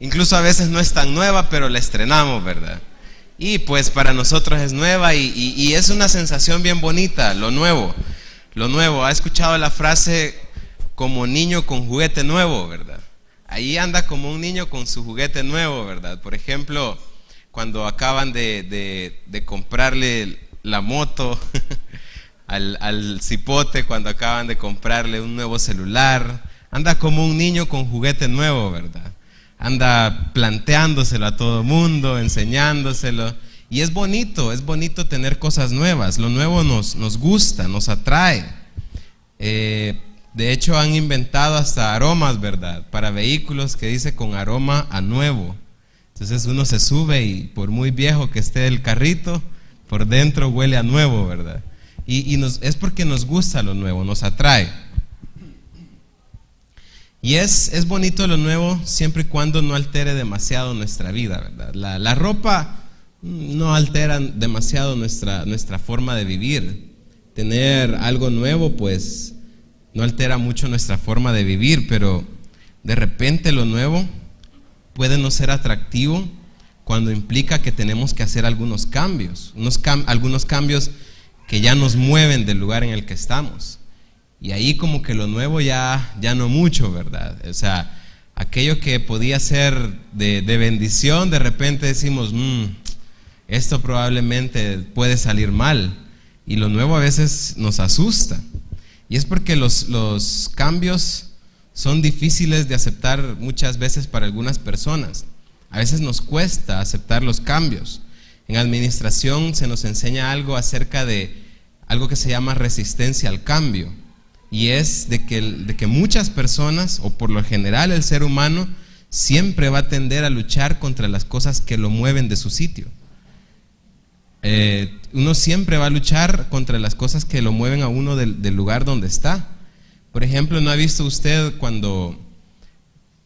Incluso a veces no es tan nueva, pero la estrenamos, ¿verdad? Y pues para nosotros es nueva y es una sensación bien bonita, lo nuevo. Lo nuevo, ¿ha escuchado la frase como niño con juguete nuevo, verdad? Ahí anda como un niño con su juguete nuevo, ¿verdad? Por ejemplo, cuando acaban de comprarle la moto al cipote, cuando acaban de comprarle un nuevo celular, anda como un niño con juguete nuevo, ¿verdad? Anda planteándoselo a todo mundo, enseñándoselo. Y es bonito tener cosas nuevas. Lo nuevo nos gusta, nos atrae. De hecho han inventado hasta aromas, ¿verdad? Para vehículos que dice con aroma a nuevo. Entonces uno se sube y por muy viejo que esté el carrito, por dentro huele a nuevo, ¿verdad? Es porque nos gusta lo nuevo, nos atrae. Y es bonito lo nuevo siempre y cuando no altere demasiado nuestra vida, ¿verdad? La ropa no altera demasiado nuestra forma de vivir. Tener algo nuevo pues no altera mucho nuestra forma de vivir, pero de repente lo nuevo puede no ser atractivo cuando implica que tenemos que hacer algunos cambios, algunos cambios que ya nos mueven del lugar en el que estamos. Y ahí como que lo nuevo ya no mucho, ¿verdad? O sea, aquello que podía ser de bendición, de repente decimos, esto probablemente puede salir mal. Y lo nuevo a veces nos asusta. Y es porque los cambios son difíciles de aceptar muchas veces para algunas personas. A veces nos cuesta aceptar los cambios. En administración se nos enseña algo acerca de algo que se llama resistencia al cambio. Y es de que muchas personas, o por lo general el ser humano, siempre va a tender a luchar contra las cosas que lo mueven de su sitio. Uno siempre va a luchar contra las cosas que lo mueven a uno del lugar donde está. Por ejemplo, ¿no ha visto usted cuando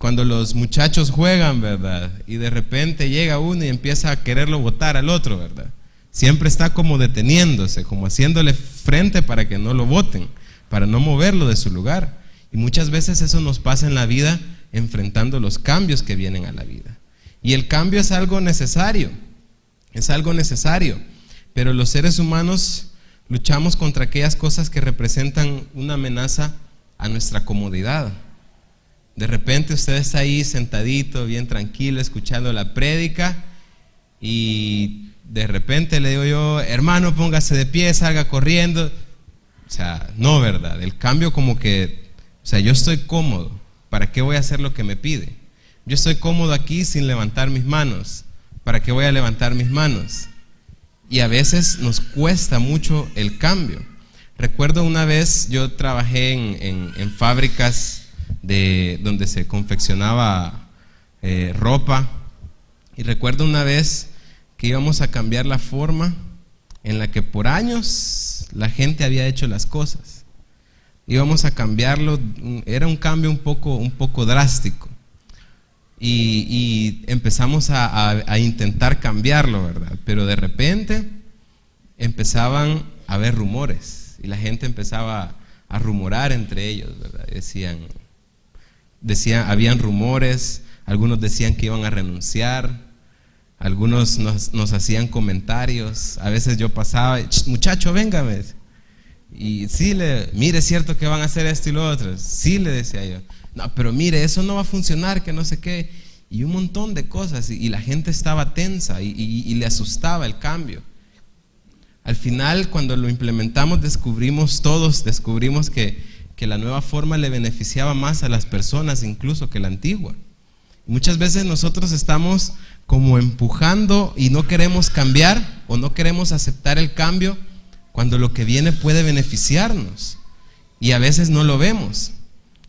los muchachos juegan, verdad? Y de repente llega uno y empieza a quererlo botar al otro, ¿verdad? Siempre está como deteniéndose, como haciéndole frente para que no lo boten, para no moverlo de su lugar. Y muchas veces eso nos pasa en la vida, enfrentando los cambios que vienen a la vida. Y el cambio es algo necesario, pero los seres humanos luchamos contra aquellas cosas que representan una amenaza a nuestra comodidad. De repente usted está ahí sentadito, bien tranquilo, escuchando la prédica, y de repente le digo yo, hermano, póngase de pie, salga corriendo. O sea, no, ¿verdad? El cambio como que, o sea, yo estoy cómodo, ¿para qué voy a hacer lo que me pide? Yo estoy cómodo aquí sin levantar mis manos, ¿para qué voy a levantar mis manos? Y a veces nos cuesta mucho el cambio. Recuerdo una vez, yo trabajé en fábricas donde se confeccionaba ropa, y recuerdo una vez que íbamos a cambiar la forma en la que por años la gente había hecho las cosas. Íbamos a cambiarlo, era un cambio un poco drástico. Y empezamos a intentar cambiarlo, ¿verdad? Pero de repente empezaban a haber rumores y la gente empezaba a rumorar entre ellos, ¿verdad? Habían rumores, algunos decían que iban a renunciar, algunos nos hacían comentarios. A veces yo pasaba, muchacho, véngame. Y sí, mire, es cierto que van a hacer esto y lo otro. Sí, le decía yo. No, pero mire, eso no va a funcionar, que no sé qué. Y un montón de cosas. Y la gente estaba tensa y le asustaba el cambio. Al final, cuando lo implementamos, descubrimos que la nueva forma le beneficiaba más a las personas incluso que la antigua. Muchas veces nosotros estamos como empujando y no queremos cambiar o no queremos aceptar el cambio cuando lo que viene puede beneficiarnos, y a veces no lo vemos.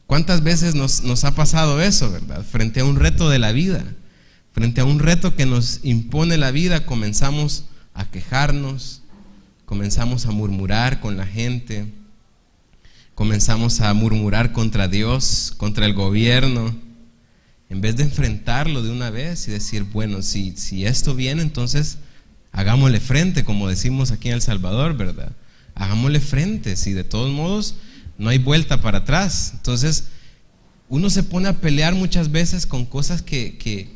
¿Cuántas veces nos ha pasado eso, verdad? Frente a un reto de la vida, frente a un reto que nos impone la vida, comenzamos a quejarnos, comenzamos a murmurar con la gente, comenzamos a murmurar contra Dios, contra el gobierno, en vez de enfrentarlo de una vez y decir, bueno, si esto viene, entonces hagámosle frente, como decimos aquí en El Salvador, ¿verdad? Hagámosle frente, si de todos modos no hay vuelta para atrás. Entonces, uno se pone a pelear muchas veces con cosas que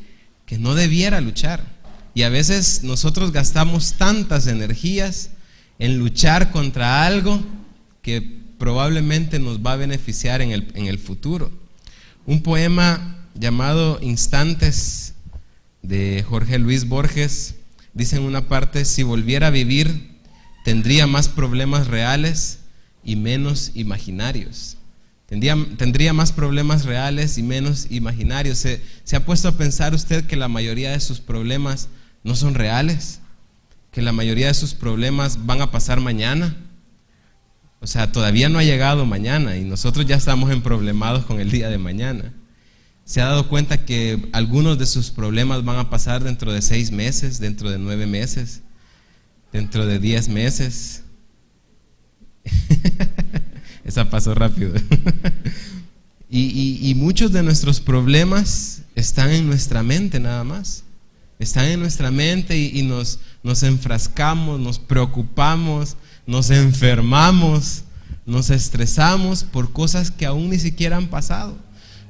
no debiera luchar. Y a veces nosotros gastamos tantas energías en luchar contra algo que probablemente nos va a beneficiar en el futuro. Un poema llamado Instantes de Jorge Luis Borges dice en una parte: si volviera a vivir, tendría más problemas reales y menos imaginarios. Tendría más problemas reales y menos imaginarios. ¿Se ha puesto a pensar usted que la mayoría de sus problemas no son reales? Que la mayoría de sus problemas van a pasar mañana. O sea, todavía no ha llegado mañana y nosotros ya estamos emproblemados con el día de mañana. ¿Se ha dado cuenta que algunos de sus problemas van a pasar dentro de 6 meses, dentro de 9 meses, dentro de 10 meses? Esa pasó rápido. Y muchos de nuestros problemas están en nuestra mente nada más. Están en nuestra mente y nos enfrascamos, nos preocupamos, nos enfermamos, nos estresamos por cosas que aún ni siquiera han pasado.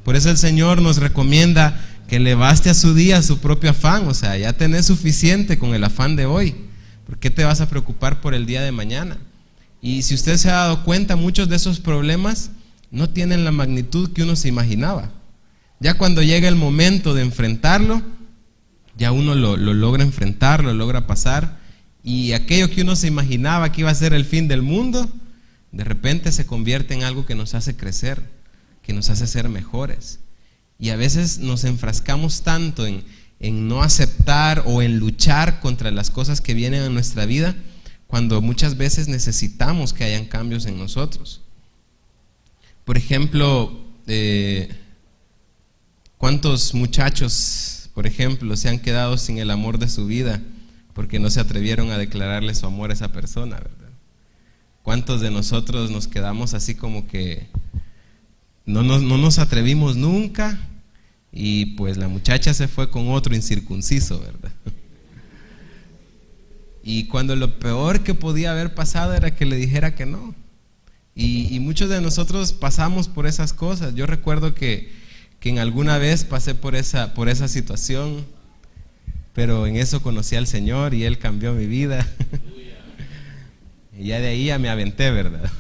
Por eso el Señor nos recomienda que le baste a su día su propio afán. O sea, ya tenés suficiente con el afán de hoy. ¿Por qué te vas a preocupar por el día de mañana? Y si usted se ha dado cuenta, muchos de esos problemas no tienen la magnitud que uno se imaginaba. Ya cuando llega el momento de enfrentarlo, ya uno lo logra enfrentar, lo logra pasar, y aquello que uno se imaginaba que iba a ser el fin del mundo, de repente se convierte en algo que nos hace crecer, que nos hace ser mejores. Y a veces nos enfrascamos tanto en no aceptar o en luchar contra las cosas que vienen a nuestra vida, cuando muchas veces necesitamos que hayan cambios en nosotros. Por ejemplo, ¿cuántos muchachos, por ejemplo, se han quedado sin el amor de su vida porque no se atrevieron a declararle su amor a esa persona, ¿verdad? ¿Cuántos de nosotros nos quedamos así como que no nos atrevimos nunca y pues la muchacha se fue con otro incircunciso, ¿verdad? Y cuando lo peor que podía haber pasado era que le dijera que no. Y muchos de nosotros pasamos por esas cosas. Yo recuerdo que en alguna vez pasé por esa situación, pero en eso conocí al Señor y Él cambió mi vida. Y ya de ahí ya me aventé, ¿verdad?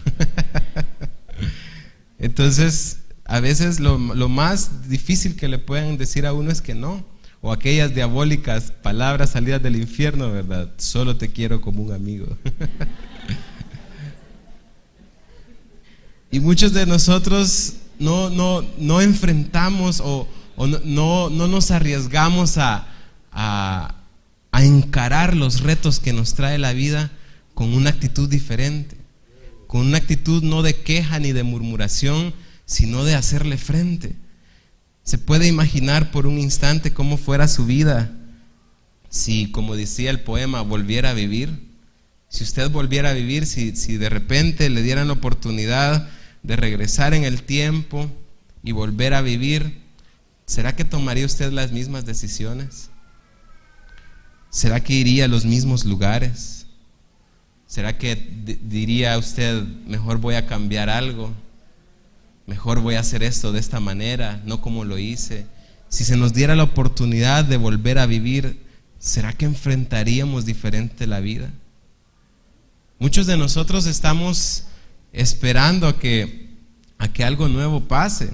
Entonces, a veces lo más difícil que le pueden decir a uno es que no. O aquellas diabólicas palabras salidas del infierno, ¿verdad? Solo te quiero como un amigo. Y muchos de nosotros no enfrentamos o no nos arriesgamos a encarar los retos que nos trae la vida con una actitud diferente, con una actitud no de queja ni de murmuración, sino de hacerle frente. ¿Se puede imaginar por un instante cómo fuera su vida si, como decía el poema, volviera a vivir? Si usted volviera a vivir, si de repente le dieran la oportunidad de regresar en el tiempo y volver a vivir, ¿será que tomaría usted las mismas decisiones? ¿Será que iría a los mismos lugares? ¿Será que diría usted, mejor voy a cambiar algo? Mejor voy a hacer esto de esta manera, no como lo hice. Si se nos diera la oportunidad de volver a vivir, ¿será que enfrentaríamos diferente la vida? Muchos de nosotros estamos esperando a que algo nuevo pase.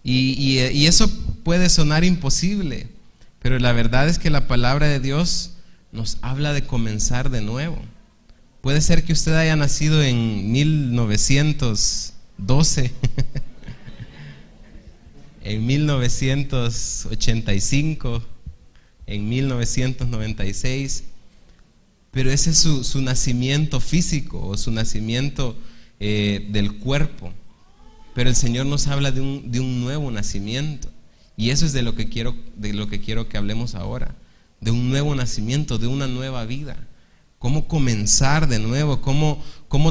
Y eso puede sonar imposible, pero la verdad es que la palabra de Dios nos habla de comenzar de nuevo. Puede ser que usted haya nacido en 1912, en 1985, en 1996, pero ese es su nacimiento físico o su nacimiento del cuerpo. Pero el Señor nos habla de un nuevo nacimiento, y eso es de lo que quiero que hablemos ahora, de un nuevo nacimiento, de una nueva vida. Cómo comenzar de nuevo, cómo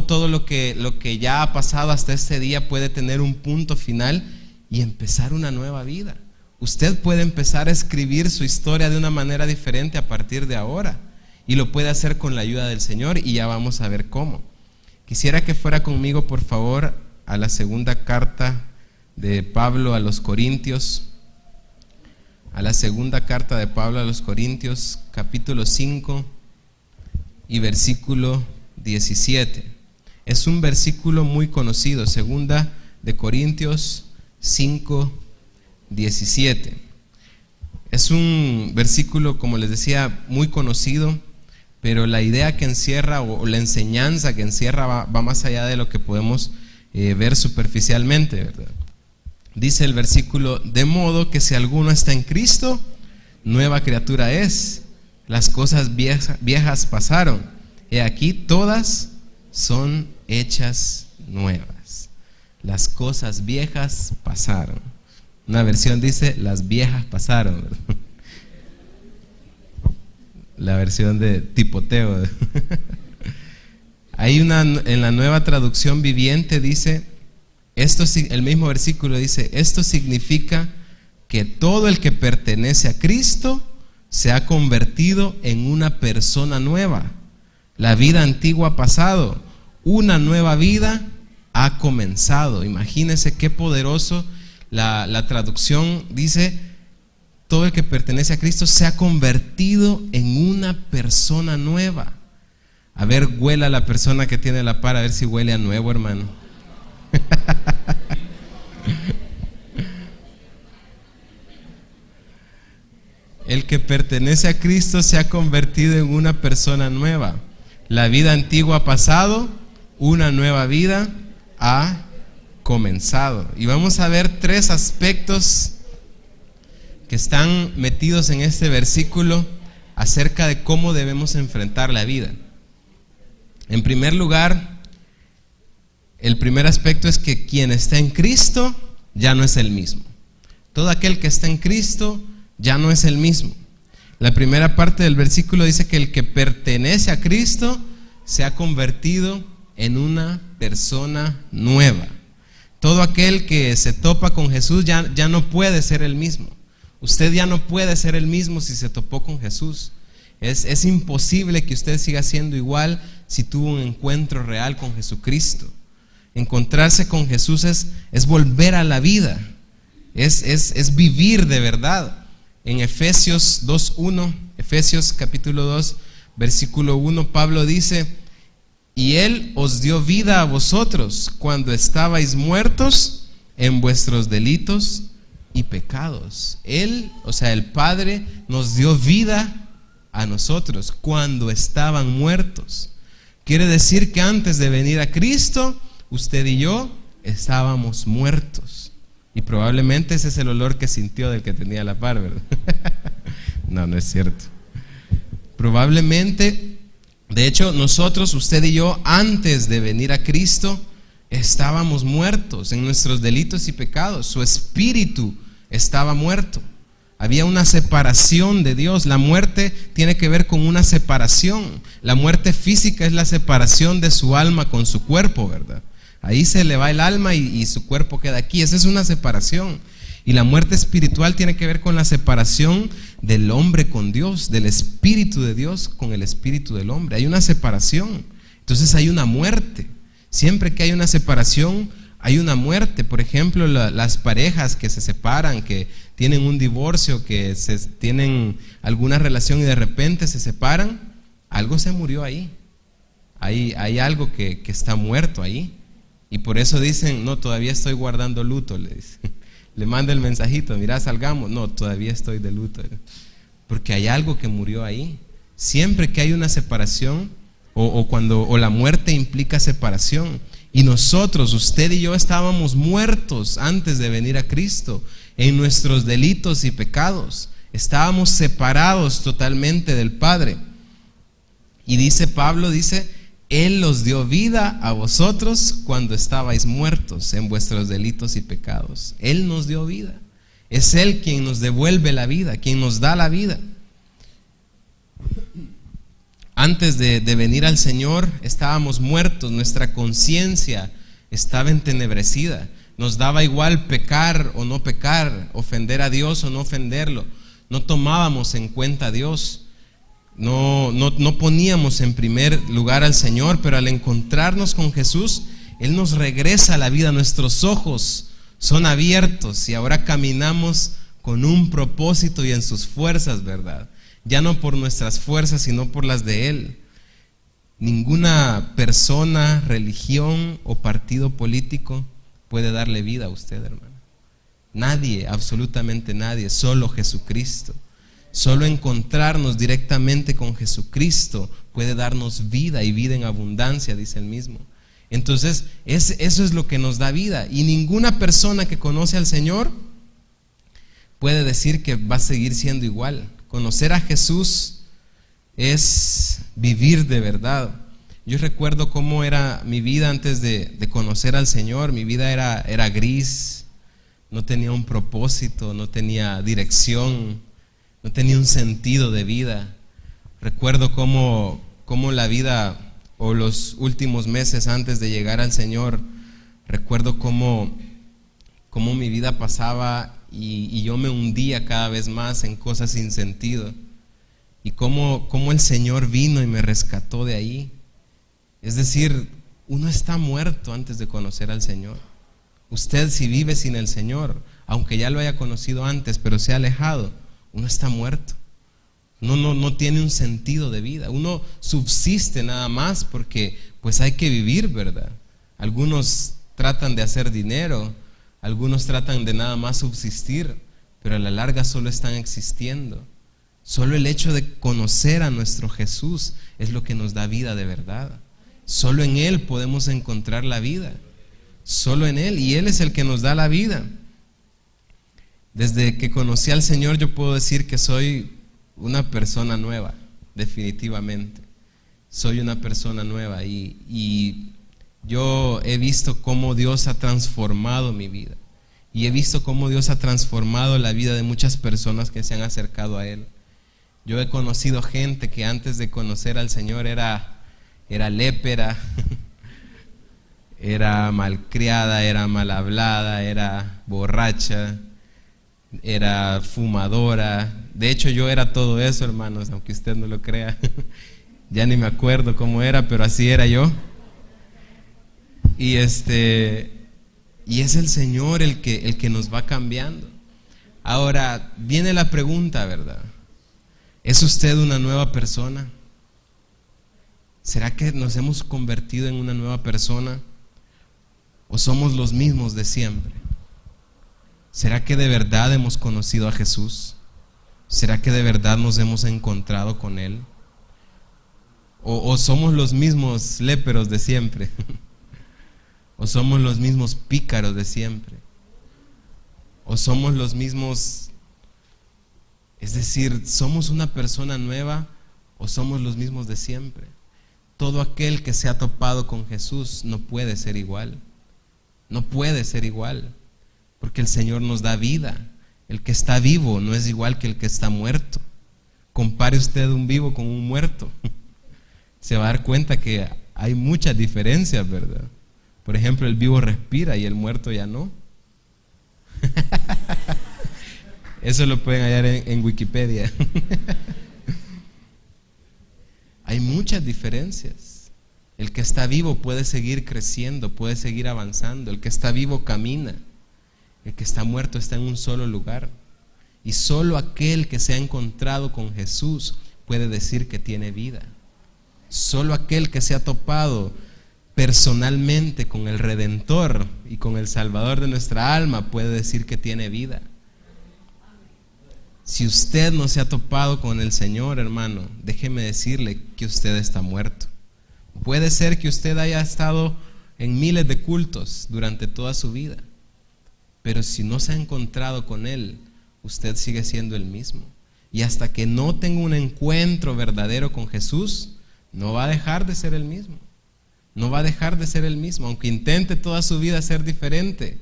todo lo que ya ha pasado hasta este día puede tener un punto final y empezar una nueva vida. Usted puede empezar a escribir su historia de una manera diferente a partir de ahora, y lo puede hacer con la ayuda del Señor, y ya vamos a ver cómo. Quisiera que fuera conmigo, por favor, a la segunda carta de Pablo a los Corintios, a la segunda carta de Pablo a los Corintios, capítulo 5 y versículo 17. Es un versículo muy conocido, segunda de Corintios 5, 17. Es un versículo, como les decía, muy conocido, pero la idea que encierra o la enseñanza que encierra va más allá de lo que podemos ver superficialmente, ¿verdad? Dice el versículo: de modo que si alguno está en Cristo, nueva criatura es. Las cosas viejas pasaron, he aquí todas son hechas nuevas. Las cosas viejas pasaron. Una versión dice: las viejas pasaron, ¿verdad? La versión de Timoteo. Hay una en la Nueva Traducción Viviente, dice esto, el mismo versículo dice: esto significa que todo el que pertenece a Cristo se ha convertido en una persona nueva. La vida antigua ha pasado, una nueva vida ha comenzado. Imagínense qué poderoso. La traducción dice: todo el que pertenece a Cristo se ha convertido en una persona nueva. A ver, huela a la persona que tiene la par, a ver si huele a nuevo, hermano. El que pertenece a Cristo se ha convertido en una persona nueva. La vida antigua ha pasado, una nueva vida ha comenzado. Y vamos a ver tres aspectos que están metidos en este versículo acerca de cómo debemos enfrentar la vida. En primer lugar, el primer aspecto es que quien está en Cristo ya no es el mismo. Todo aquel que está en Cristo ya no es el mismo. La primera parte del versículo dice que el que pertenece a Cristo se ha convertido en una persona nueva. Todo aquel que se topa con Jesús ya no puede ser el mismo. Usted ya no puede ser el mismo si se topó con Jesús. Es imposible que usted siga siendo igual si tuvo un encuentro real con Jesucristo. Encontrarse con Jesús es volver a la vida, es vivir de verdad. En Efesios 2:1, Efesios capítulo 2, versículo 1, Pablo dice: y Él os dio vida a vosotros cuando estabais muertos en vuestros delitos y pecados. Él, o sea, el Padre, nos dio vida a nosotros cuando estaban muertos. Quiere decir que antes de venir a Cristo, usted y yo estábamos muertos. Y probablemente ese es el olor que sintió del que tenía la par, ¿verdad? No es cierto. Probablemente, de hecho, nosotros, usted y yo, antes de venir a Cristo, estábamos muertos en nuestros delitos y pecados. Su espíritu estaba muerto. Había una separación de Dios. La muerte tiene que ver con una separación. La muerte física es la separación de su alma con su cuerpo, ¿verdad? Ahí se le va el alma y su cuerpo queda aquí. Esa es una separación. Y la muerte espiritual tiene que ver con la separación del hombre con Dios, del espíritu de Dios con el espíritu del hombre. Hay una separación. Entonces hay una muerte. Siempre que hay una separación, hay una muerte. Por ejemplo, las parejas que se separan, que tienen un divorcio, que tienen alguna relación y de repente se separan, algo se murió ahí. Hay algo que está muerto ahí. Y por eso dicen: no, todavía estoy guardando luto, le dice. Le manda el mensajito: mira, salgamos. No, todavía estoy de luto. Porque hay algo que murió ahí. Siempre que hay una separación o la muerte implica separación. Y nosotros, usted y yo, estábamos muertos antes de venir a Cristo en nuestros delitos y pecados. Estábamos separados totalmente del Padre. Y dice Pablo, Él os dio vida a vosotros cuando estabais muertos en vuestros delitos y pecados. Él nos dio vida. Es Él quien nos devuelve la vida, quien nos da la vida. Antes de venir al Señor estábamos muertos, nuestra conciencia estaba entenebrecida. Nos daba igual pecar o no pecar, ofender a Dios o no ofenderlo. No tomábamos en cuenta a Dios. No poníamos en primer lugar al Señor, pero al encontrarnos con Jesús, Él nos regresa a la vida. Nuestros ojos son abiertos y ahora caminamos con un propósito y en sus fuerzas, ¿verdad? Ya no por nuestras fuerzas, sino por las de Él. Ninguna persona, religión o partido político puede darle vida a usted, hermano. Nadie, absolutamente nadie, solo Jesucristo. Solo encontrarnos directamente con Jesucristo puede darnos vida y vida en abundancia, dice Él mismo. Entonces, eso es lo que nos da vida. Y ninguna persona que conoce al Señor puede decir que va a seguir siendo igual. Conocer a Jesús es vivir de verdad. Yo recuerdo cómo era mi vida antes de conocer al Señor. Mi vida era gris, no tenía un propósito, no tenía dirección, no tenía un sentido de vida. Recuerdo cómo la vida, o los últimos meses antes de llegar al Señor, recuerdo cómo mi vida pasaba y yo me hundía cada vez más en cosas sin sentido. Y cómo el Señor vino y me rescató de ahí. Es decir, uno está muerto antes de conocer al Señor. Usted, si vive sin el Señor, aunque ya lo haya conocido antes, pero se ha alejado, uno está muerto. No tiene un sentido de vida. Uno subsiste nada más porque pues hay que vivir, ¿verdad? Algunos tratan de hacer dinero, algunos tratan de nada más subsistir, pero a la larga solo están existiendo. Solo el hecho de conocer a nuestro Jesús es lo que nos da vida de verdad. Solo en Él podemos encontrar la vida. Solo en Él, y Él es el que nos da la vida. Desde que conocí al Señor, yo puedo decir que soy una persona nueva, definitivamente. Soy una persona nueva y yo he visto cómo Dios ha transformado mi vida. Y he visto cómo Dios ha transformado la vida de muchas personas que se han acercado a Él. Yo he conocido gente que antes de conocer al Señor era lépera, era malcriada, era mal hablada, era borracha, era fumadora. De hecho, yo era todo eso, hermanos, aunque usted no lo crea. Ya ni me acuerdo cómo era, pero así era yo. Y es el Señor el que nos va cambiando. Ahora viene la pregunta, ¿verdad? ¿Es usted una nueva persona? ¿Será que nos hemos convertido en una nueva persona? ¿O somos los mismos de siempre? ¿Será que de verdad hemos conocido a Jesús? ¿Será que de verdad nos hemos encontrado con Él? ¿O somos los mismos léperos de siempre? ¿O somos los mismos pícaros de siempre? ¿O somos los mismos? Es decir, ¿somos una persona nueva o somos los mismos de siempre? Todo aquel que se ha topado con Jesús no puede ser igual. No puede ser igual, porque el Señor nos da vida. El que está vivo no es igual que el que está muerto. Compare usted un vivo con un muerto. Se va a dar cuenta que hay muchas diferencias, ¿verdad? Por ejemplo, el vivo respira y el muerto ya no. Eso lo pueden hallar en Wikipedia. Hay muchas diferencias. El que está vivo puede seguir creciendo, puede seguir avanzando. El que está vivo camina. El que está muerto está en un solo lugar. Y solo aquel que se ha encontrado con Jesús puede decir que tiene vida. Solo aquel que se ha topado personalmente con el Redentor y con el Salvador de nuestra alma puede decir que tiene vida. Si usted no se ha topado con el Señor, hermano, déjeme decirle que usted está muerto. Puede ser que usted haya estado en miles de cultos durante toda su vida, pero si no se ha encontrado con Él, usted sigue siendo el mismo. Y hasta que no tenga un encuentro verdadero con Jesús, no va a dejar de ser el mismo. No va a dejar de ser el mismo, aunque intente toda su vida ser diferente.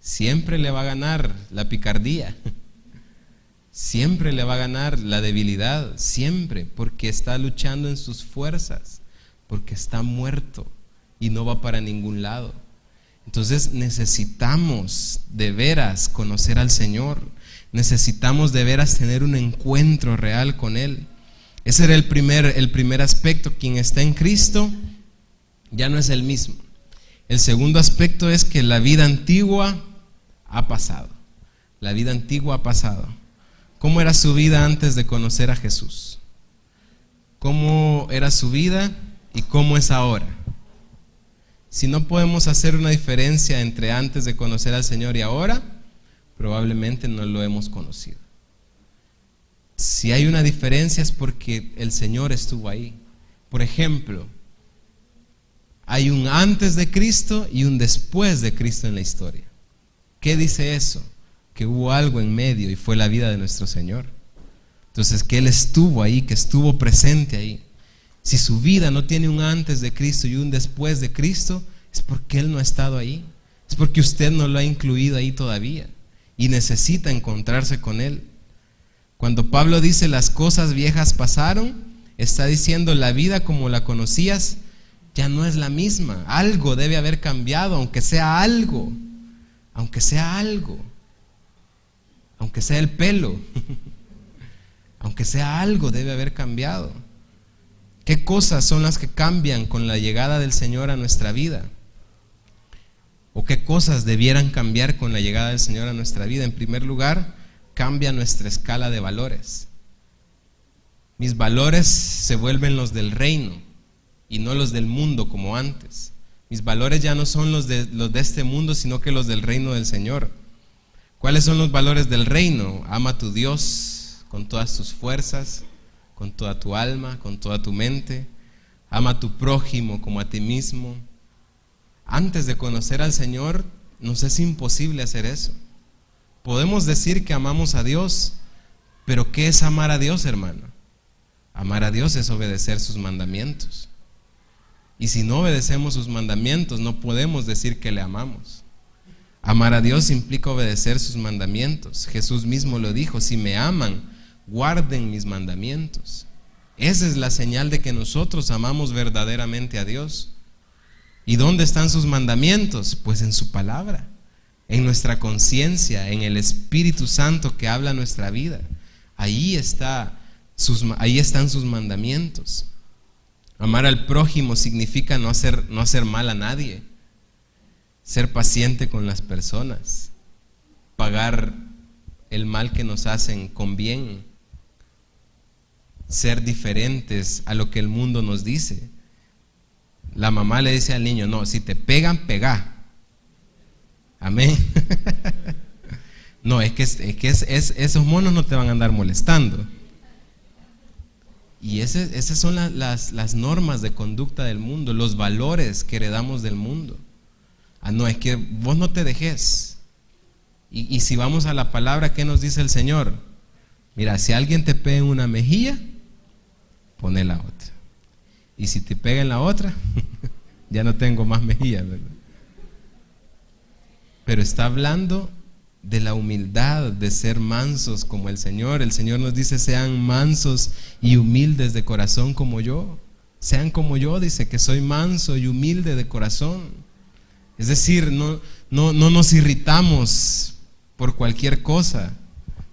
Siempre le va a ganar la picardía. Siempre le va a ganar la debilidad, siempre, porque está luchando en sus fuerzas, porque está muerto y no va para ningún lado. Entonces necesitamos de veras conocer al Señor, necesitamos de veras tener un encuentro real con Él. Ese era el primer aspecto. Quien está en Cristo ya no es el mismo. El segundo aspecto es que la vida antigua ha pasado. La vida antigua ha pasado. ¿Cómo era su vida antes de conocer a Jesús? ¿Cómo era su vida y cómo es ahora? Si no podemos hacer una diferencia entre antes de conocer al Señor y ahora, probablemente no lo hemos conocido. Si hay una diferencia es porque el Señor estuvo ahí. Por ejemplo, hay un antes de Cristo y un después de Cristo en la historia. ¿Qué dice eso? Que hubo algo en medio y fue la vida de nuestro Señor. Entonces, que Él estuvo ahí, que estuvo presente ahí. Si su vida no tiene un antes de Cristo y un después de Cristo, es porque Él no ha estado ahí. Es porque usted no lo ha incluido ahí todavía y necesita encontrarse con Él. Cuando Pablo dice las cosas viejas pasaron, está diciendo la vida como la conocías ya no es la misma. Algo debe haber cambiado, aunque sea algo. Aunque sea algo. Aunque sea el pelo. Aunque sea algo, debe haber cambiado. ¿Qué cosas son las que cambian con la llegada del Señor a nuestra vida? ¿O qué cosas debieran cambiar con la llegada del Señor a nuestra vida? En primer lugar, cambia nuestra escala de valores. Mis valores se vuelven los del reino y no los del mundo como antes. Mis valores ya no son los de este mundo, sino que los del reino del Señor. ¿Cuáles son los valores del reino? Ama a tu Dios con todas tus fuerzas, con toda tu alma, con toda tu mente. Ama a tu prójimo como a ti mismo. Antes de conocer al Señor, nos es imposible hacer eso. Podemos decir que amamos a Dios, pero ¿qué es amar a Dios, hermano? Amar a Dios es obedecer sus mandamientos. Y si no obedecemos sus mandamientos, no podemos decir que le amamos. Amar a Dios implica obedecer sus mandamientos. Jesús mismo lo dijo: si me aman, guarden mis mandamientos. Esa es la señal de que nosotros amamos verdaderamente a Dios. ¿Y dónde están sus mandamientos? Pues en su palabra, en nuestra conciencia, en el Espíritu Santo que habla nuestra vida. Ahí están sus mandamientos. Amar al prójimo significa no hacer mal a nadie, ser paciente con las personas, pagar el mal que nos hacen con bien, ser diferentes a lo que el mundo nos dice. La mamá le dice al niño: no, si te pegan, pegá. Amén. No, es que esos monos no te van a andar molestando. Y esas son las normas de conducta del mundo, los valores que heredamos del mundo. No, es que vos no te dejes. Y si vamos a la palabra, ¿qué nos dice el Señor? Mira, si alguien te pega en una mejilla, pone la otra. Y si te pega en la otra, ya no tengo más mejillas, ¿verdad? Pero está hablando de la humildad, de ser mansos como el Señor. El Señor nos dice: sean mansos y humildes de corazón como yo. Sean como yo, dice, que soy manso y humilde de corazón. Es decir, no nos irritamos por cualquier cosa.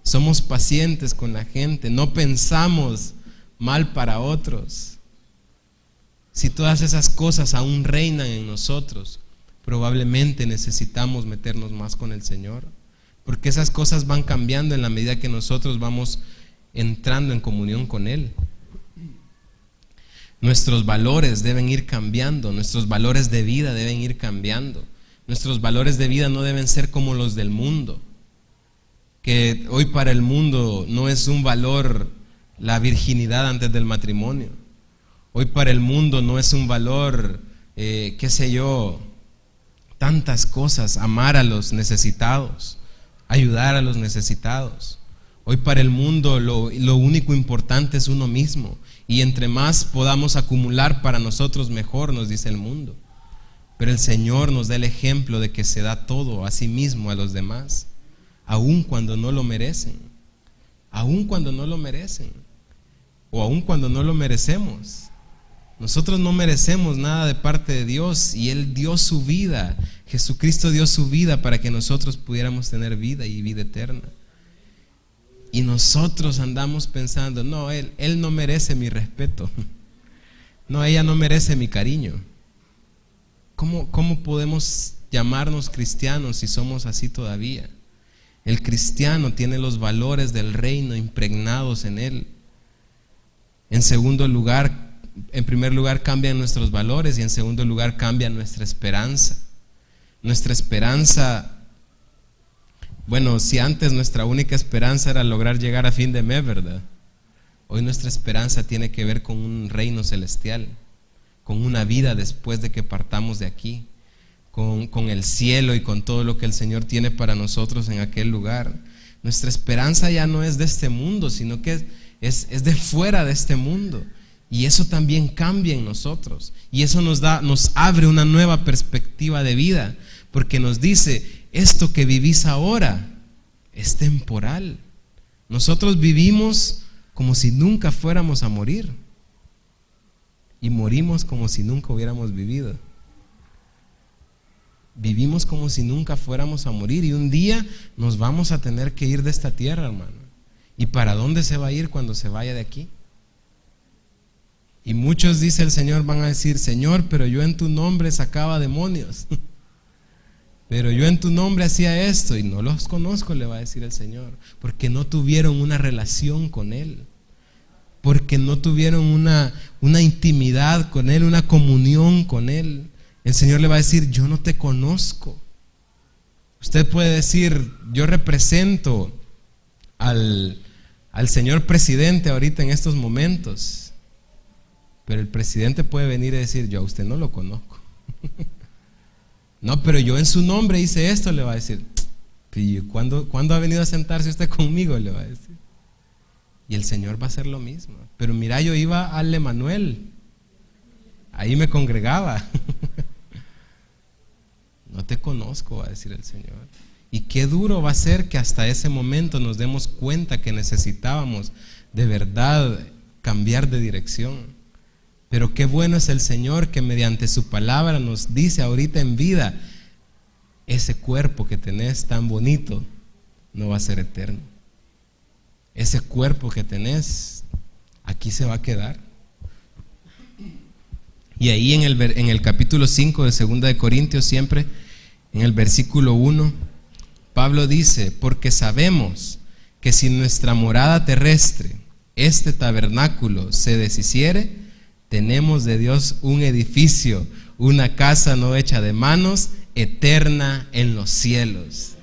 Somos pacientes con la gente, no pensamos mal para otros. Si todas esas cosas aún reinan en nosotros, probablemente necesitamos meternos más con el Señor, porque esas cosas van cambiando en la medida que nosotros vamos entrando en comunión con Él. Nuestros valores deben ir cambiando, nuestros valores de vida deben ir cambiando. Nuestros valores de vida no deben ser como los del mundo, que hoy para el mundo no es un valor la virginidad antes del matrimonio. Hoy para el mundo no es un valor, tantas cosas, amar a los necesitados, ayudar a los necesitados. Hoy para el mundo lo único importante es uno mismo, y entre más podamos acumular para nosotros mejor, nos dice el mundo. Pero el Señor nos da el ejemplo de que se da todo a sí mismo a los demás, aun cuando no lo merecen, aun cuando no lo merecen, o aun cuando no lo merecemos. Nosotros no merecemos nada de parte de Dios, y Él dio su vida. Jesucristo dio su vida para que nosotros pudiéramos tener vida y vida eterna. Y nosotros andamos pensando: no, Él no merece mi respeto. No, ella no merece mi cariño. ¿Cómo podemos llamarnos cristianos si somos así todavía? El cristiano tiene los valores del reino impregnados en él. En primer lugar cambian nuestros valores, y en segundo lugar cambia nuestra esperanza. Nuestra esperanza, bueno, si antes nuestra única esperanza era lograr llegar a fin de mes, ¿verdad? Hoy nuestra esperanza tiene que ver con un reino celestial, con una vida después de que partamos de aquí, con el cielo y con todo lo que el Señor tiene para nosotros en aquel lugar. Nuestra esperanza ya no es de este mundo, sino que es de fuera de este mundo. Y eso también cambia en nosotros. Y eso nos abre una nueva perspectiva de vida, porque nos dice: esto que vivís ahora es temporal. Nosotros vivimos como si nunca fuéramos a morir, y morimos como si nunca hubiéramos vivido. Vivimos como si nunca fuéramos a morir, y un día nos vamos a tener que ir de esta tierra, hermano. ¿Y para dónde se va a ir cuando se vaya de aquí? Y muchos, dice el Señor, van a decir: Señor, pero yo en tu nombre sacaba demonios, pero yo en tu nombre hacía esto, y no los conozco, le va a decir el Señor, porque no tuvieron una relación con Él, porque no tuvieron una intimidad con Él, una comunión con Él. El Señor le va a decir: yo no te conozco. Usted puede decir: yo represento al señor presidente ahorita en estos momentos, pero el presidente puede venir y decir: yo a usted no lo conozco. No, pero yo en su nombre hice esto, le va a decir. ¿Cuándo ha venido a sentarse usted conmigo?, le va a decir. Y el Señor va a hacer lo mismo. Pero mira, yo iba al Emanuel, ahí me congregaba. No te conozco, va a decir el Señor. Y qué duro va a ser que hasta ese momento nos demos cuenta que necesitábamos de verdad cambiar de dirección. Pero qué bueno es el Señor, que mediante su palabra nos dice ahorita en vida: ese cuerpo que tenés tan bonito no va a ser eterno. Ese cuerpo que tenés aquí se va a quedar. Y ahí en el capítulo 5 de 2 de Corintios, siempre en el versículo 1, Pablo dice: porque sabemos que si nuestra morada terrestre, este tabernáculo, se deshiciere, tenemos de Dios un edificio, una casa no hecha de manos, eterna en los cielos.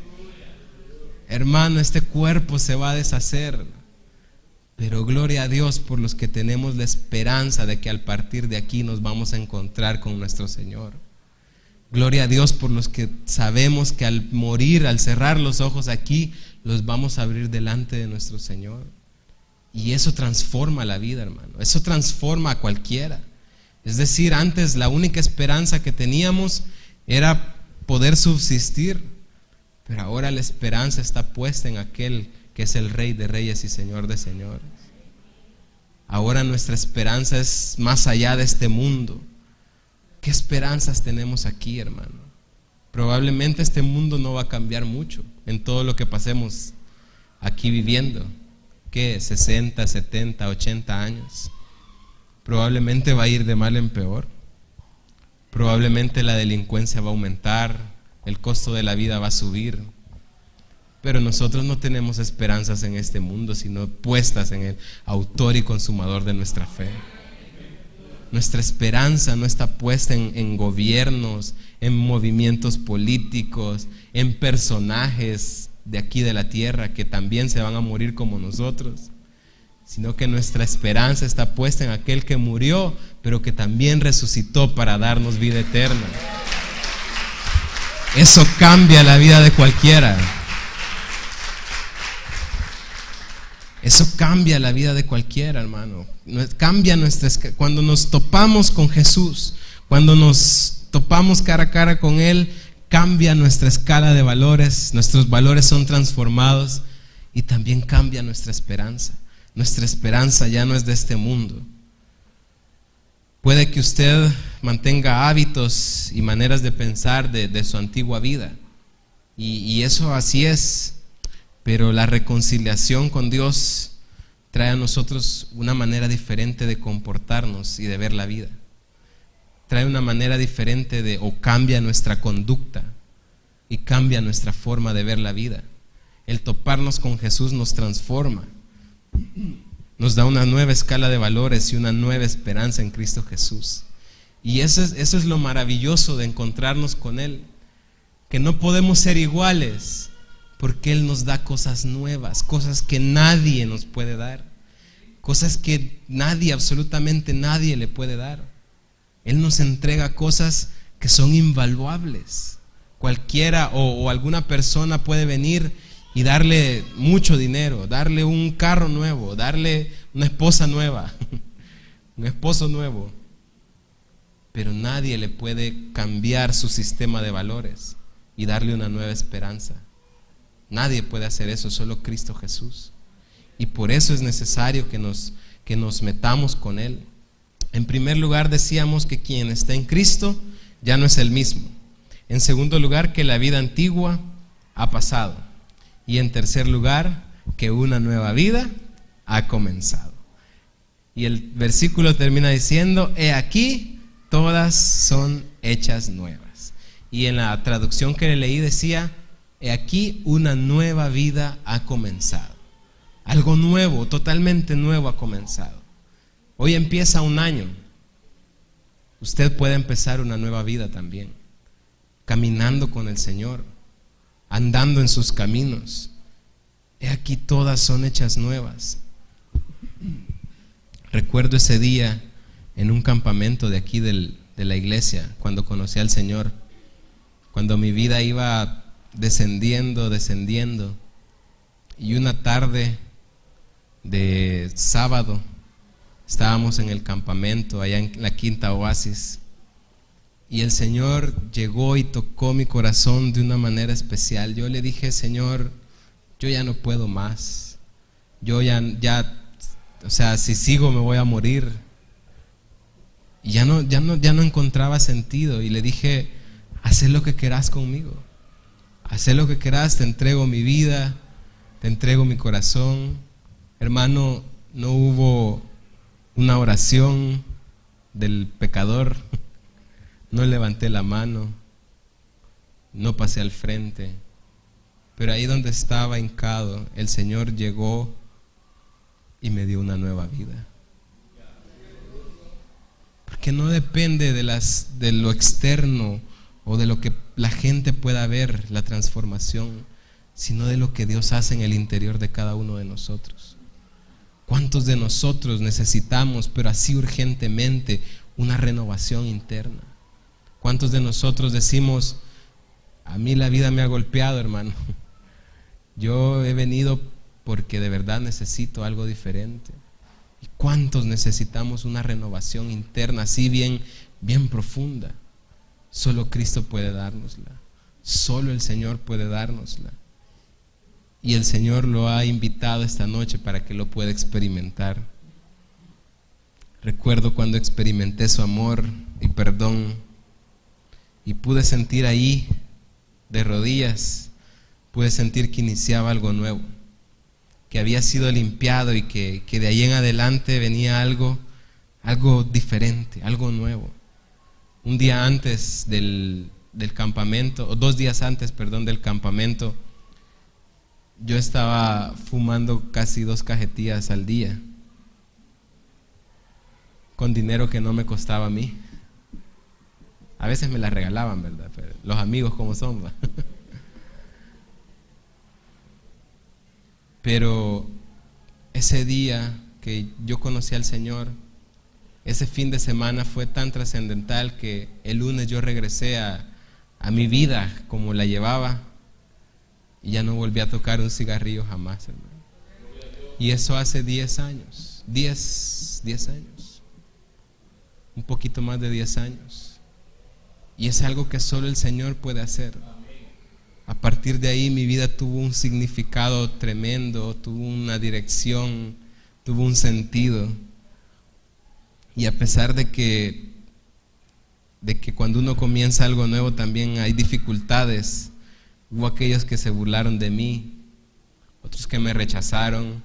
Hermano, este cuerpo se va a deshacer, pero gloria a Dios por los que tenemos la esperanza de que al partir de aquí nos vamos a encontrar con nuestro Señor. Gloria a Dios por los que sabemos que al morir, al cerrar los ojos aquí, los vamos a abrir delante de nuestro Señor. Y eso transforma la vida, hermano. Eso transforma a cualquiera. Es decir, antes la única esperanza que teníamos era poder subsistir, pero ahora la esperanza está puesta en aquel que es el Rey de Reyes y Señor de Señores. Ahora nuestra esperanza es más allá de este mundo. ¿Qué esperanzas tenemos aquí, hermano? Probablemente este mundo no va a cambiar mucho en todo lo que pasemos aquí viviendo. ¿Qué? 60, 70, 80 años. Probablemente va a ir de mal en peor. Probablemente la delincuencia va a aumentar, el costo de la vida va a subir. Pero nosotros no tenemos esperanzas en este mundo, sino puestas en el autor y consumador de nuestra fe. Nuestra esperanza no está puesta en gobiernos, en movimientos políticos, en personajes de aquí de la tierra que también se van a morir como nosotros, sino que nuestra esperanza está puesta en aquel que murió, pero que también resucitó para darnos vida eterna. Eso cambia la vida de cualquiera. Eso cambia la vida de cualquiera, hermano. Cambia cuando nos topamos con Jesús, cuando nos topamos cara a cara con Él, cambia nuestra escala de valores, nuestros valores son transformados y también cambia nuestra esperanza. Nuestra esperanza ya no es de este mundo. Puede que usted mantenga hábitos y maneras de pensar de su antigua vida, y eso así es, pero la reconciliación con Dios trae a nosotros una manera diferente de comportarnos y de ver la vida. Trae una manera diferente o cambia nuestra conducta. y cambia nuestra forma de ver la vida. El toparnos con Jesús nos transforma, nos da una nueva escala de valores y una nueva esperanza en Cristo Jesús. Y eso es lo maravilloso de encontrarnos con Él, que no podemos ser iguales, porque Él nos da cosas nuevas, cosas que nadie nos puede dar, cosas que nadie, absolutamente nadie le puede dar. Él nos entrega cosas que son invaluables. Cualquiera o alguna persona puede venir y darle mucho dinero, darle un carro nuevo, darle una esposa nueva, un esposo nuevo, pero nadie le puede cambiar su sistema de valores y darle una nueva esperanza. Nadie puede hacer eso, solo Cristo Jesús. Y por eso es necesario que nos metamos con Él. En primer lugar, decíamos que quien está en Cristo ya no es el mismo. En segundo lugar, que la vida antigua ha pasado. Y en tercer lugar, que una nueva vida ha comenzado. Y el versículo termina diciendo: he aquí, todas son hechas nuevas. Y en la traducción que le leí decía: he aquí, una nueva vida ha comenzado. Algo nuevo, totalmente nuevo ha comenzado. Hoy empieza un año. Usted puede empezar una nueva vida también, caminando con el Señor, andando en sus caminos. He aquí, todas son hechas nuevas. Recuerdo ese día en un campamento de aquí de la iglesia, cuando conocí al Señor, cuando mi vida iba descendiendo, y una tarde de sábado estábamos en el campamento allá en la Quinta Oasis, y el Señor llegó y tocó mi corazón de una manera especial. Yo le dije: Señor, yo ya no puedo más, yo ya, o sea, si sigo me voy a morir. Y ya no encontraba sentido, y le dije: haz lo que querás conmigo, haz lo que querás, te entrego mi vida, te entrego mi corazón. Hermano, no hubo una oración del pecador, no levanté la mano, no pasé al frente, pero ahí donde estaba hincado, el Señor llegó y me dio una nueva vida. Porque no depende de lo externo o de lo que la gente pueda ver, la transformación, sino de lo que Dios hace en el interior de cada uno de nosotros. ¿Cuántos de nosotros necesitamos, pero así urgentemente, una renovación interna? ¿Cuántos de nosotros decimos: a mí la vida me ha golpeado, hermano, yo he venido porque de verdad necesito algo diferente? ¿Y cuántos necesitamos una renovación interna así bien profunda? Solo Cristo puede dárnosla, solo el Señor puede dárnosla. Y el Señor lo ha invitado esta noche para que lo pueda experimentar. Recuerdo cuando experimenté su amor y perdón, y pude sentir ahí, de rodillas, pude sentir que iniciaba algo nuevo, que había sido limpiado, y que de ahí en adelante venía algo diferente, algo nuevo. Un día antes del campamento, o 2 días antes, perdón, del campamento, yo estaba fumando casi 2 cajetillas al día, con dinero que no me costaba a mí. A veces me las regalaban, ¿verdad? Pero los amigos como son, ¿va? Pero ese día que yo conocí al Señor, ese fin de semana fue tan trascendental que el lunes yo regresé a mi vida como la llevaba, y ya no volví a tocar un cigarrillo jamás, hermano. Y eso hace 10 años, 10 años, un poquito más de 10 años. Y es algo que solo el Señor puede hacer. A partir de ahí mi vida tuvo un significado tremendo, tuvo una dirección, tuvo un sentido. Y a pesar de que cuando uno comienza algo nuevo también hay dificultades, hubo aquellos que se burlaron de mí, otros que me rechazaron,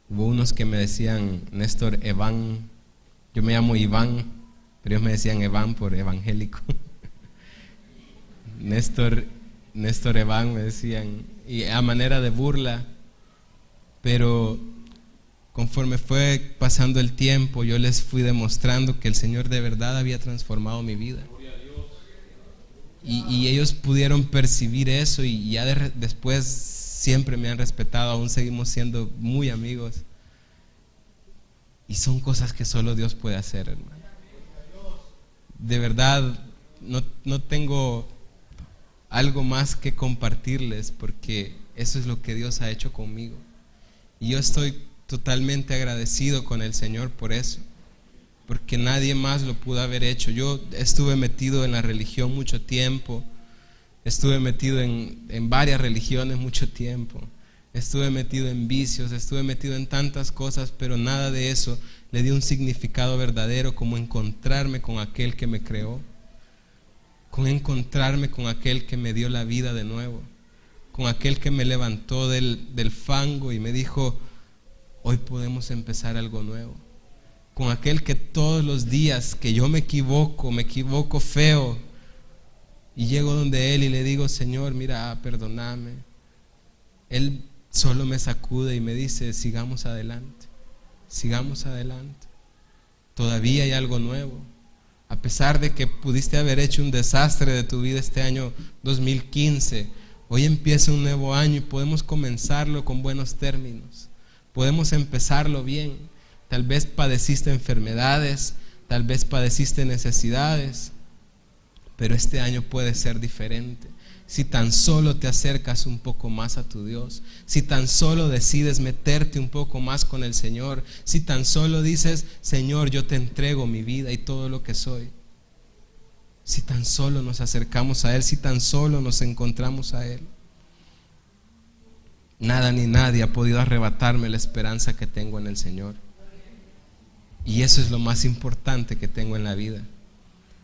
hubo unos que me decían: Néstor, Eván. Yo me llamo Iván, pero ellos me decían Eván por evangélico. Néstor Eván me decían, y a manera de burla, pero conforme fue pasando el tiempo, yo les fui demostrando que el Señor de verdad había transformado mi vida. Y ellos pudieron percibir eso, y ya después siempre me han respetado, aún seguimos siendo muy amigos. Y son cosas que solo Dios puede hacer, hermano. De verdad, no tengo algo más que compartirles, porque eso es lo que Dios ha hecho conmigo. Y yo estoy totalmente agradecido con el Señor por eso, porque nadie más lo pudo haber hecho. Yo estuve metido en la religión mucho tiempo, estuve metido en varias religiones mucho tiempo, estuve metido en vicios, estuve metido en tantas cosas, pero nada de eso le dio un significado verdadero como encontrarme con aquel que me creó, con encontrarme con aquel que me dio la vida de nuevo, con aquel que me levantó del fango y me dijo: hoy podemos empezar algo nuevo. Con aquel que todos los días que yo me equivoco feo, y llego donde Él y le digo: Señor, mira, perdóname. Él solo me sacude y me dice: sigamos adelante, sigamos adelante. Todavía hay algo nuevo. A pesar de que pudiste haber hecho un desastre de tu vida este año 2015, hoy empieza un nuevo año y podemos comenzarlo con buenos términos. Podemos empezarlo bien. Tal vez padeciste enfermedades, tal vez padeciste necesidades, pero este año puede ser diferente. Si tan solo te acercas un poco más a tu Dios, si tan solo decides meterte un poco más con el Señor, si tan solo dices: Señor, yo te entrego mi vida y todo lo que soy. Si tan solo nos acercamos a Él, si tan solo nos encontramos a Él, nada ni nadie ha podido arrebatarme la esperanza que tengo en el Señor. Y eso es lo más importante que tengo en la vida.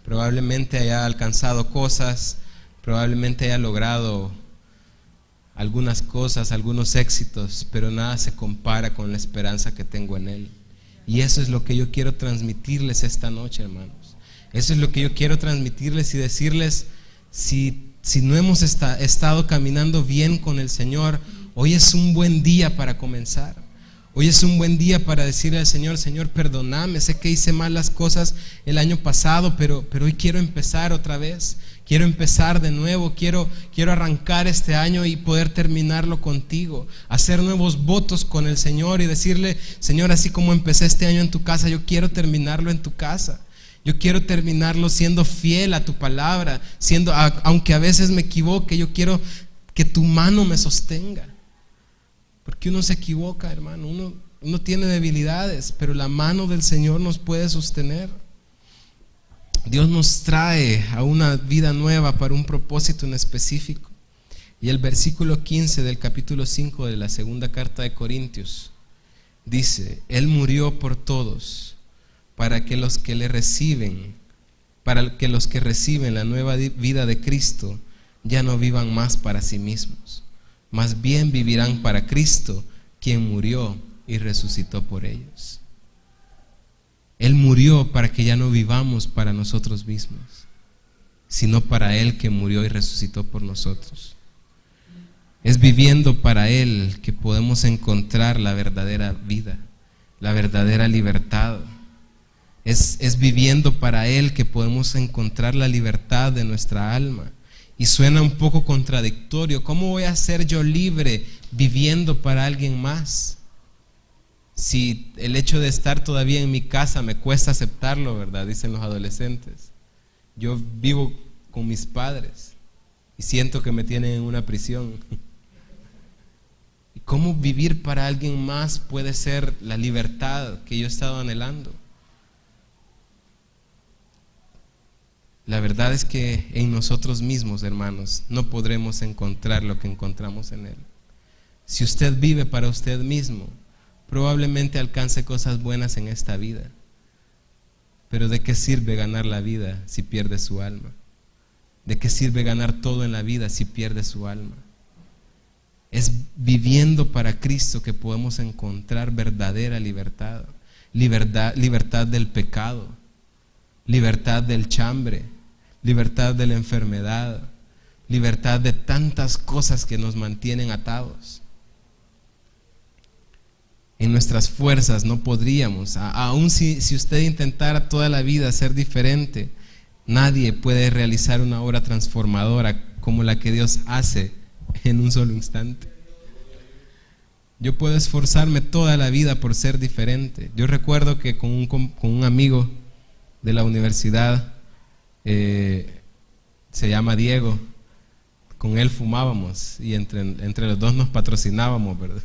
Probablemente haya alcanzado cosas, probablemente haya logrado algunas cosas, algunos éxitos, pero nada se compara con la esperanza que tengo en Él. Y eso es lo que yo quiero transmitirles esta noche, hermanos. Eso es lo que yo quiero transmitirles y decirles: si no hemos estado caminando bien con el Señor, hoy es un buen día para comenzar. Hoy es un buen día para decirle al Señor: Señor, perdóname, sé que hice mal las cosas el año pasado, pero hoy quiero empezar otra vez. Quiero empezar de nuevo, quiero arrancar este año y poder terminarlo contigo, hacer nuevos votos con el Señor y decirle: Señor, así como empecé este año en tu casa, yo quiero terminarlo en tu casa. Yo quiero terminarlo siendo fiel a tu palabra, aunque a veces me equivoque, yo quiero que tu mano me sostenga. Porque uno se equivoca, hermano, uno tiene debilidades, pero la mano del Señor nos puede sostener. Dios nos trae a una vida nueva para un propósito en específico. Y el versículo 15 del capítulo 5 de la segunda carta de Corintios dice: Él murió por todos, para que los que reciben la nueva vida de Cristo ya no vivan más para sí mismos, más bien vivirán para Cristo, quien murió y resucitó por ellos. Él murió para que ya no vivamos para nosotros mismos, sino para Él que murió y resucitó por nosotros. Es viviendo para Él que podemos encontrar la verdadera vida, la verdadera libertad. Es viviendo para Él que podemos encontrar la libertad de nuestra alma. Y suena un poco contradictorio. ¿Cómo voy a ser yo libre viviendo para alguien más? Si el hecho de estar todavía en mi casa me cuesta aceptarlo, ¿verdad? Dicen los adolescentes. Yo vivo con mis padres y siento que me tienen en una prisión. ¿Y cómo vivir para alguien más puede ser la libertad que yo he estado anhelando? La verdad es que en nosotros mismos, hermanos, no podremos encontrar lo que encontramos en Él. Si usted vive para usted mismo, probablemente alcance cosas buenas en esta vida, pero ¿de qué sirve ganar la vida si pierde su alma? ¿De qué sirve ganar todo en la vida si pierde su alma? Es viviendo para Cristo que podemos encontrar verdadera libertad, libertad del pecado, libertad del chambre, libertad de la enfermedad, libertad de tantas cosas que nos mantienen atados. En nuestras fuerzas no podríamos, aun si usted intentara toda la vida ser diferente, nadie puede realizar una obra transformadora como la que Dios hace en un solo instante. Yo puedo esforzarme toda la vida por ser diferente. Yo recuerdo que con un amigo de la universidad, se llama Diego, con él fumábamos y entre los dos nos patrocinábamos, ¿verdad?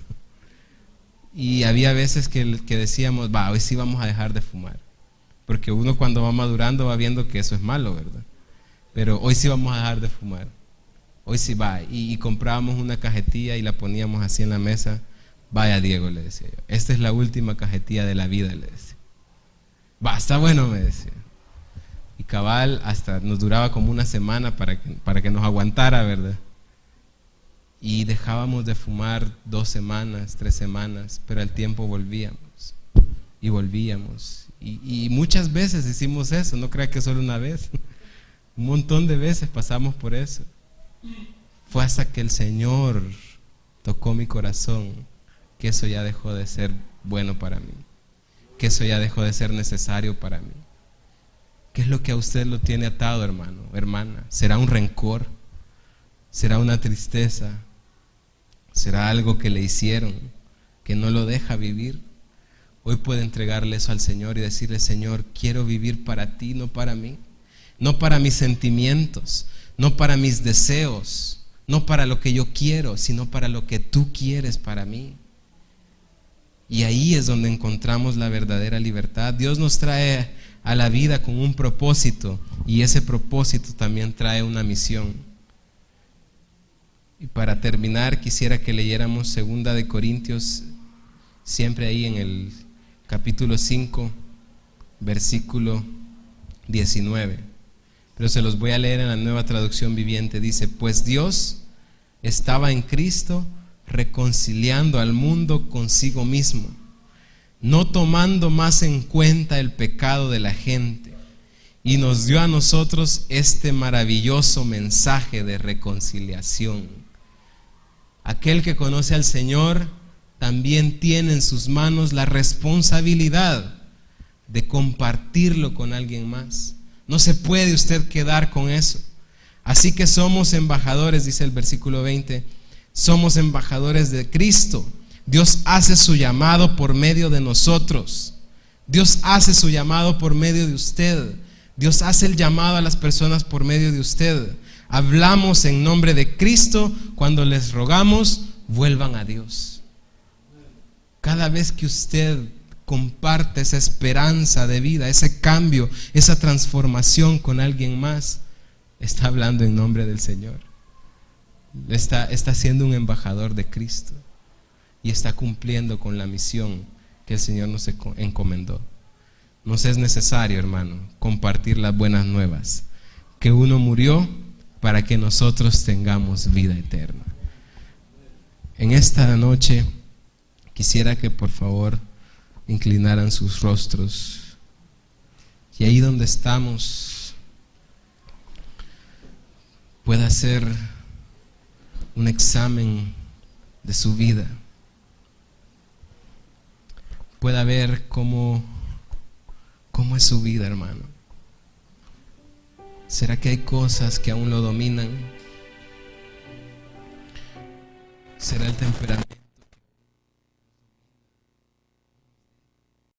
Y había veces que decíamos, hoy sí vamos a dejar de fumar, porque uno cuando va madurando va viendo que eso es malo, ¿verdad? Pero hoy sí vamos a dejar de fumar, hoy sí va, y comprábamos una cajetilla y la poníamos así en la mesa. Vaya Diego, le decía yo, esta es la última cajetilla de la vida, le decía. Está bueno, me decía. Y cabal, hasta nos duraba como una semana para que nos aguantara, ¿verdad? Y dejábamos de fumar 2 semanas, 3 semanas, pero al tiempo volvíamos y volvíamos. Y muchas veces hicimos eso, no crea que solo una vez. Un montón de veces pasamos por eso. Fue hasta que el Señor tocó mi corazón que eso ya dejó de ser bueno para mí, que eso ya dejó de ser necesario para mí. ¿Qué es lo que a usted lo tiene atado, hermano, hermana? ¿Será un rencor? ¿Será una tristeza? ¿Será algo que le hicieron que no lo deja vivir? Hoy puede entregarle eso al Señor y decirle: Señor, quiero vivir para ti, no para mí, no para mis sentimientos, no para mis deseos, no para lo que yo quiero, sino para lo que tú quieres para mí. Y ahí es donde encontramos la verdadera libertad. Dios nos trae a la vida con un propósito, y ese propósito también trae una misión. Y para terminar, quisiera que leyéramos 2 de Corintios, siempre ahí en el capítulo 5, versículo 19. Pero se los voy a leer en la Nueva Traducción Viviente. Dice: pues Dios estaba en Cristo reconciliando al mundo consigo mismo, no tomando más en cuenta el pecado de la gente, y nos dio a nosotros este maravilloso mensaje de reconciliación. Aquel que conoce al Señor también tiene en sus manos la responsabilidad de compartirlo con alguien más. No se puede usted quedar con eso. Así que somos embajadores, dice el versículo 20, somos embajadores de Cristo. Dios hace su llamado por medio de nosotros. Dios hace su llamado por medio de usted. Dios hace el llamado a las personas por medio de usted. Hablamos en nombre de Cristo cuando les rogamos: vuelvan a Dios. Cada vez que usted comparte esa esperanza de vida, ese cambio, esa transformación con alguien más, está hablando en nombre del Señor. Está siendo un embajador de Cristo y está cumpliendo con la misión que el Señor nos encomendó. Nos es necesario, hermano, compartir las buenas nuevas, que uno murió para que nosotros tengamos vida eterna. En esta noche quisiera que por favor inclinaran sus rostros, y ahí donde estamos pueda hacer un examen de su vida, pueda ver cómo es su vida, hermano. ¿Será que hay cosas que aún lo dominan? ¿Será el temperamento?